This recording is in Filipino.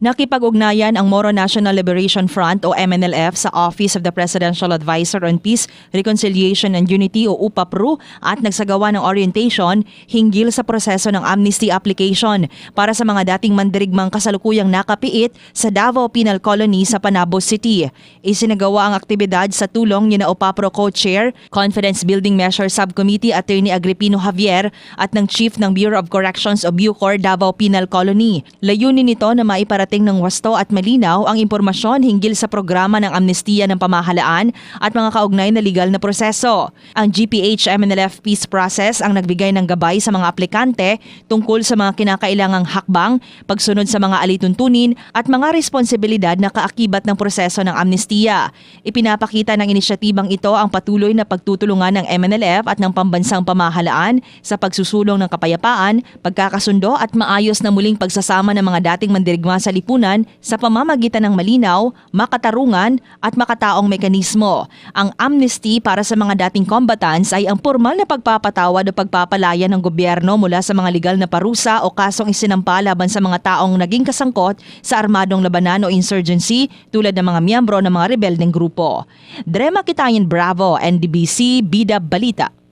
Nakipag-ugnayan ang Moro National Liberation Front o MNLF sa Office of the Presidential Advisor on Peace, Reconciliation and Unity o UPAPRU at nagsagawa ng orientation hinggil sa proseso ng amnesty application para sa mga dating mandirigmang kasalukuyang nakapiit sa Davao Penal Colony sa Panabo City. Isinagawa ang aktibidad sa tulong ni na UPAPRU Co-Chair, Confidence Building Measure Subcommittee Attorney Agripino Javier at ng Chief ng Bureau of Corrections o Bucor Davao Penal Colony. Layunin nito na maiparating ng wasto at malinaw ang impormasyon hinggil sa programa ng amnestiya ng pamahalaan at mga kaugnay na legal na proseso. Ang GPH-MNLF Peace Process ang nagbigay ng gabay sa mga aplikante tungkol sa mga kinakailangang hakbang, pagsunod sa mga alituntunin at mga responsibilidad na kaakibat ng proseso ng amnestiya. Ipinapakita ng inisyatibang ito ang patuloy na pagtutulungan ng MNLF at ng pambansang pamahalaan sa pagsusulong ng kapayapaan, pagkakasundo at maayos na muling pagsasama ng mga dating mandirigma sa lipunan sa pamamagitan ng malinaw, makatarungan at makataong mekanismo. Ang amnesty para sa mga dating combatants ay ang formal na pagpapatawad o pagpapalaya ng gobyerno mula sa mga legal na parusa o kasong isinampa laban sa mga taong naging kasangkot sa armadong labanan o insurgency tulad ng mga miyembro ng mga rebeldeng grupo. Drema Kitayan Bravo, NDBC, Bida Balita.